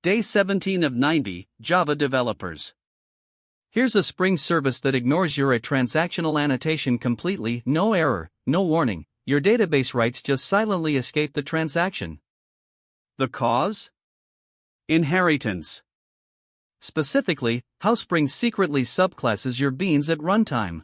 Day 17 of 90, Java developers. Here's a Spring service that ignores your transactional annotation completely, no error, no warning, your database writes just silently escape the transaction. The cause? Inheritance. Specifically, how Spring secretly subclasses your beans at runtime.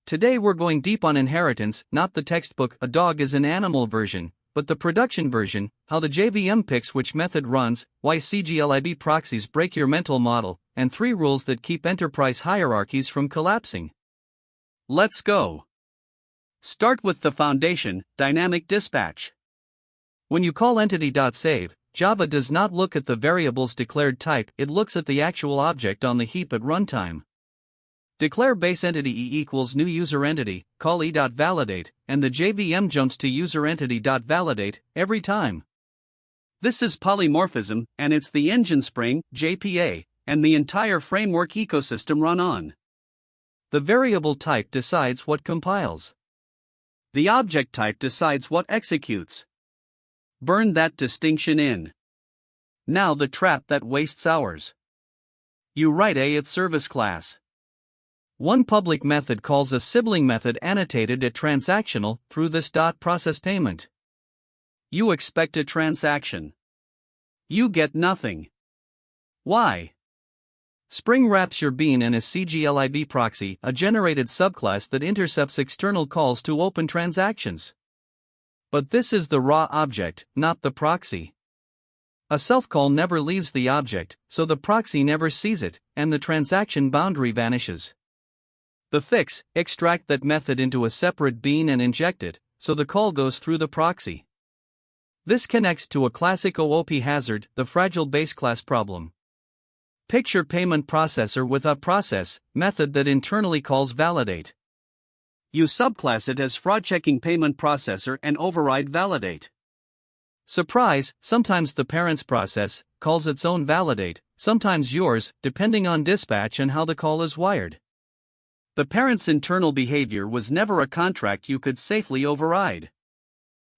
Today we're going deep on inheritance, not the textbook "a dog is an animal" version, but the production version, how the JVM picks which method runs, why CGLIB proxies break your mental model, and 3 rules that keep enterprise hierarchies from collapsing. Let's go. Start with the foundation, dynamic dispatch. When you call entity.save, Java does not look at the variable's declared type, it looks at the actual object on the heap at runtime. Declare base entity e equals new user entity, call e.validate, and the JVM jumps to user entity.validate every time. This is polymorphism, and it's the engine Spring, JPA, and the entire framework ecosystem run on. The variable type decides what compiles. The object type decides what executes. Burn that distinction in. Now the trap that wastes hours. You write at service class. One public method calls a sibling method annotated at transactional through this .process payment. You expect a transaction. You get nothing. Why? Spring wraps your bean in a CGLIB proxy, a generated subclass that intercepts external calls to open transactions. But this is the raw object, not the proxy. A self-call never leaves the object, so the proxy never sees it, and the transaction boundary vanishes. The fix: extract that method into a separate bean and inject it, so the call goes through the proxy. This connects to a classic OOP hazard, the fragile base class problem. Picture payment processor with a process method that internally calls validate. You subclass it as fraud-checking payment processor and override validate. Surprise, sometimes the parent's process calls its own validate, sometimes yours, depending on dispatch and how the call is wired. The parent's internal behavior was never a contract you could safely override.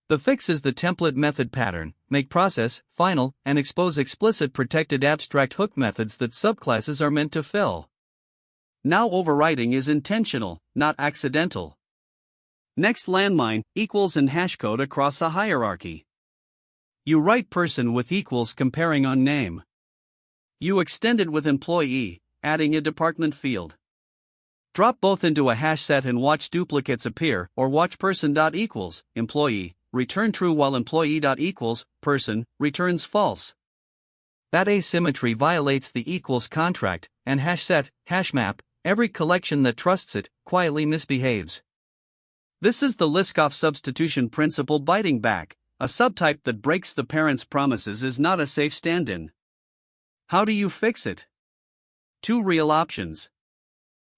The fix is the template method pattern: make process, final, and expose explicit protected abstract hook methods that subclasses are meant to fill. Now overriding is intentional, not accidental. Next landmine, equals and hashcode across a hierarchy. You write person with equals comparing on name. You extend it with employee, adding a department field. Drop both into a hash set and watch duplicates appear, or watch person.equals, employee, return true while employee.equals, person, returns false. That asymmetry violates the equals contract, and hash set, hash map, every collection that trusts it, quietly misbehaves. This is the Liskov substitution principle biting back. A subtype that breaks the parent's promises is not a safe stand-in. How do you fix it? 2 real options.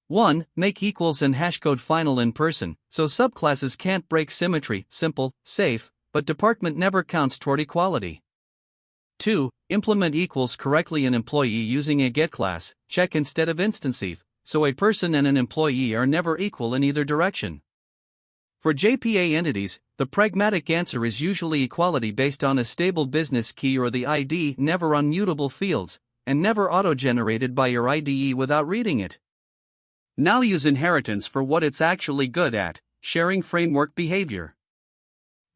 1. Make equals and hashcode final in person, so subclasses can't break symmetry, simple, safe, but department never counts toward equality. 2. Implement equals correctly in employee using a getClass, check instead of instanceive, so a person and an employee are never equal in either direction. For JPA entities, the pragmatic answer is usually equality based on a stable business key or the ID, never on mutable fields, and never auto-generated by your IDE without reading it. Now use inheritance for what it's actually good at: sharing framework behavior.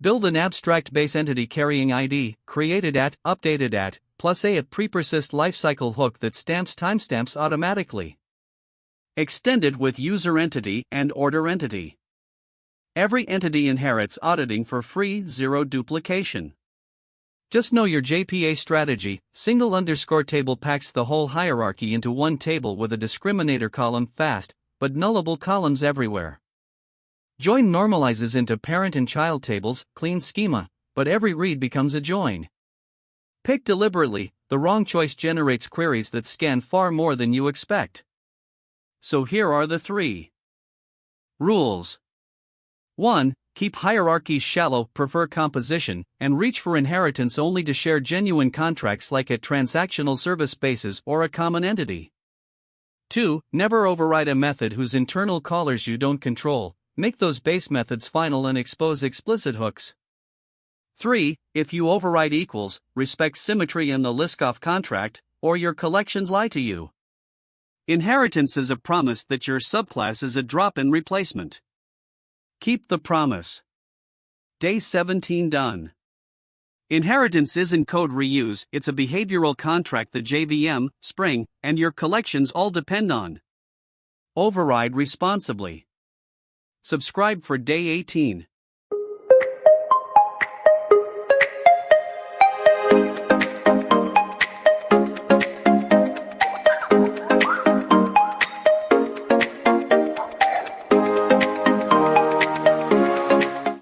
Build an abstract base entity carrying ID, created at, updated at, plus a prepersist lifecycle hook that stamps timestamps automatically. Extend it with user entity and order entity. Every entity inherits auditing for free, 0 duplication. Just know your JPA strategy: single_table packs the whole hierarchy into one table with a discriminator column, fast, but nullable columns everywhere. Join normalizes into parent and child tables, clean schema, but every read becomes a join. Pick deliberately, the wrong choice generates queries that scan far more than you expect. So here are the 3 rules. 1. Keep hierarchies shallow, prefer composition, and reach for inheritance only to share genuine contracts like at transactional service bases or a common entity. 2. Never override a method whose internal callers you don't control, make those base methods final and expose explicit hooks. 3. If you override equals, respect symmetry in the Liskov contract, or your collections lie to you. Inheritance is a promise that your subclass is a drop-in replacement. Keep the promise. Day 17 done. Inheritance isn't code reuse, it's a behavioral contract the JVM, Spring, and your collections all depend on. Override responsibly. Subscribe for day 18.